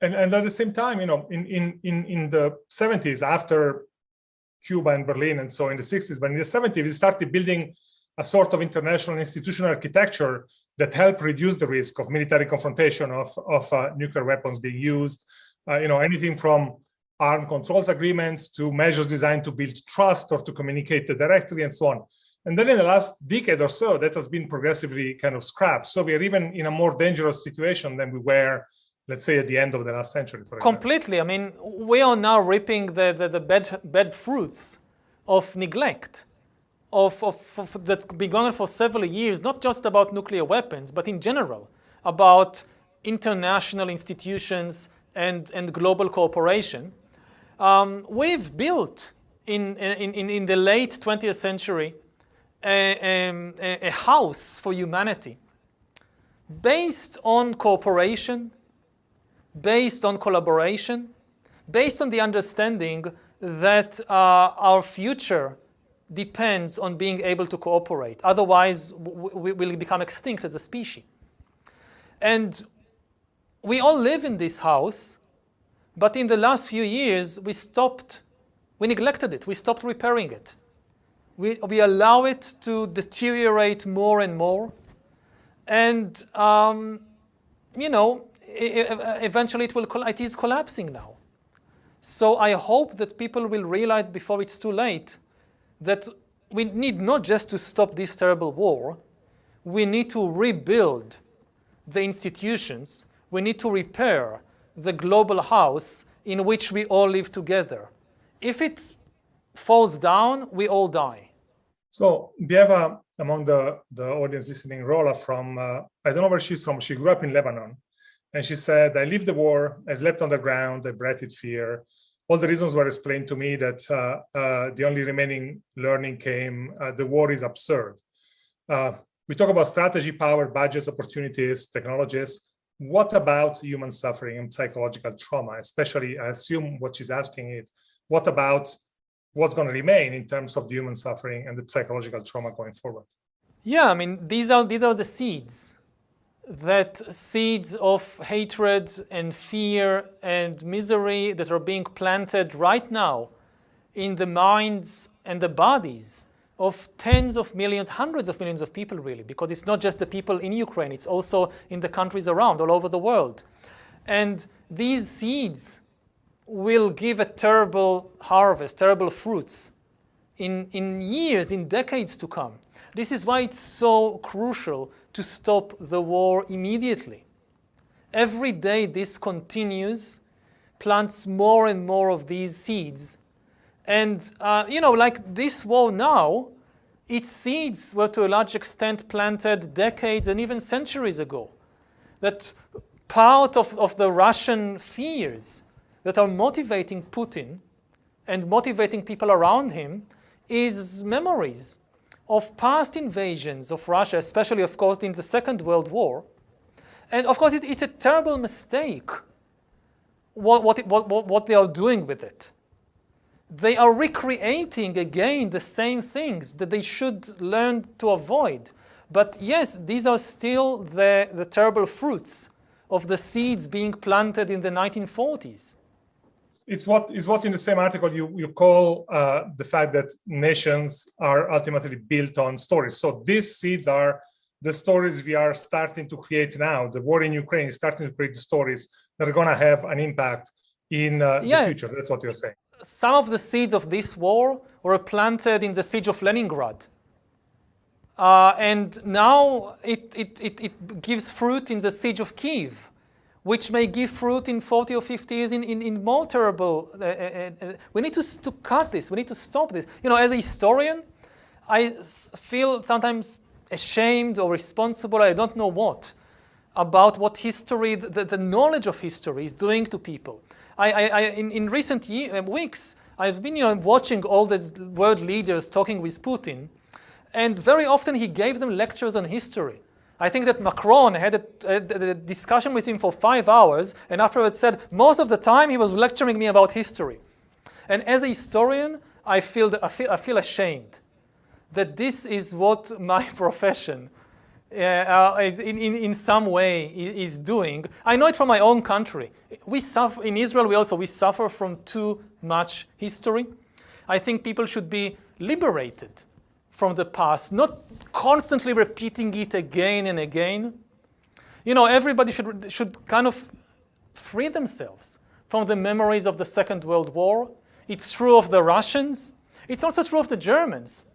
and at the same time, in the 70s, after Cuba and Berlin, and so in the 60s, but in the 70s, we started building a sort of international institutional architecture that helped reduce the risk of military confrontation of nuclear weapons being used. Anything from armed controls agreements to measures designed to build trust or to communicate directly and so on. And then in the last decade or so, that has been progressively kind of scrapped. So we are even in a more dangerous situation than we were, let's say, at the end of the last century. Completely. I mean, we are now reaping the bad fruits of neglect, that's been going on for several years, not just about nuclear weapons, but in general, about international institutions and global cooperation. We've built in the late 20th century a house for humanity based on cooperation, based on collaboration, based on the understanding that our future depends on being able to cooperate. Otherwise, we will become extinct as a species. And we all live in this house, but in the last few years, we neglected it. We stopped repairing it. We allow it to deteriorate more and more. And, eventually it is collapsing now. So I hope that people will realize before it's too late that we need not just to stop this terrible war, we need to rebuild the institutions, we need to repair the global house in which we all live together. If it falls down, we all die. So we have among the audience listening, Rola from, I don't know where she's from, she grew up in Lebanon. And she said, I lived the war, I slept on the ground, I breathed fear. All the reasons were explained to me that the only remaining learning came, the war is absurd. We talk about strategy, power, budgets, opportunities, technologies. What about human suffering and psychological trauma? Especially, I assume what she's asking is, what about what's going to remain in terms of the human suffering and the psychological trauma going forward? Yeah, I mean, these are the seeds. Seeds of hatred and fear and misery that are being planted right now in the minds and the bodies of tens of millions, hundreds of millions of people, really, because it's not just the people in Ukraine, it's also in the countries around, all over the world. And these seeds will give a terrible harvest, terrible fruits in years, in decades to come. This is why it's so crucial to stop the war immediately. Every day this continues, plants more and more of these seeds. And, like this war now, its seeds were to a large extent planted decades and even centuries ago. That part of the Russian fears that are motivating Putin and motivating people around him is memories of past invasions of Russia, especially, of course, in the Second World War. And, of course, it's a terrible mistake what they are doing with it. They are recreating again the same things that they should learn to avoid. But yes, these are still the terrible fruits of the seeds being planted in the 1940s. It's what in the same article you call the fact that nations are ultimately built on stories. So these seeds are the stories we are starting to create now. The war in Ukraine is starting to create the stories that are going to have an impact in the future. That's what you're saying. Some of the seeds of this war were planted in the siege of Leningrad. And now it gives fruit in the siege of Kiev, which may give fruit in 40 or 50 years in more terrible. We need to cut this. We need to stop this. As a historian, I feel sometimes ashamed or responsible, I don't know what, about what history, the knowledge of history is doing to people. In recent weeks, I've been watching all these world leaders talking with Putin, and very often he gave them lectures on history. I think that Macron had a discussion with him for 5 hours, and afterwards said, most of the time he was lecturing me about history. And as a historian, I feel ashamed that this is what my profession in some way is doing. I know it from my own country. We suffer in Israel. We suffer from too much history. I think people should be liberated from the past, not constantly repeating it again and again. You know, everybody should kind of free themselves from the memories of the Second World War. It's true of the Russians. It's also true of the Germans.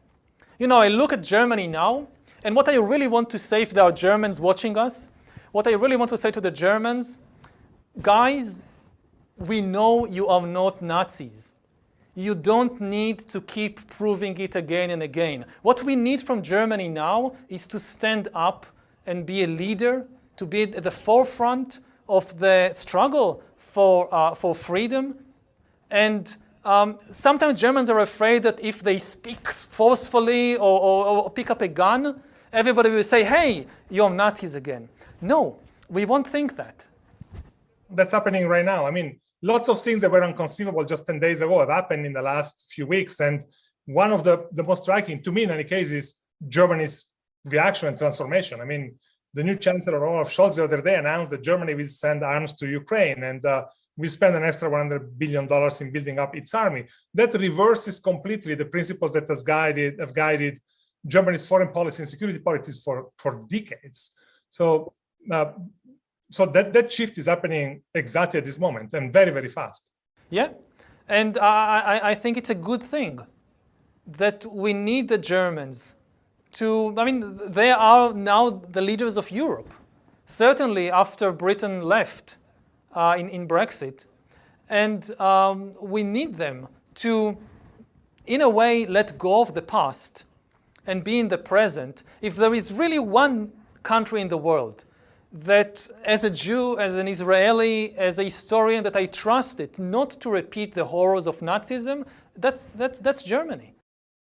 You know, I look at Germany now, and what I really want to say, if there are Germans watching us, what I really want to say to the Germans, guys, we know you are not Nazis. You don't need to keep proving it again and again. What we need from Germany now is to stand up and be a leader, to be at the forefront of the struggle for freedom. And sometimes Germans are afraid that if they speak forcefully or pick up a gun, everybody will say, hey, you're Nazis again. No, we won't think that. That's happening right now. I mean, lots of things that were inconceivable just 10 days ago have happened in the last few weeks. And one of the most striking, to me in any case, is Germany's reaction and transformation. I mean, the new Chancellor Olaf Scholz the other day announced that Germany will send arms to Ukraine and we spend an extra $100 billion in building up its army. That reverses completely the principles that have guided Germany's foreign policy and security policies for decades. So that shift is happening exactly at this moment and very, very fast. Yeah, and I think it's a good thing that we need the Germans to, I mean, they are now the leaders of Europe, certainly after Britain left in Brexit. And we need them to, in a way, let go of the past and be in the present. If there is really one country in the world that, as a Jew, as an Israeli, as a historian, that I trust it not to repeat the horrors of Nazism, that's Germany.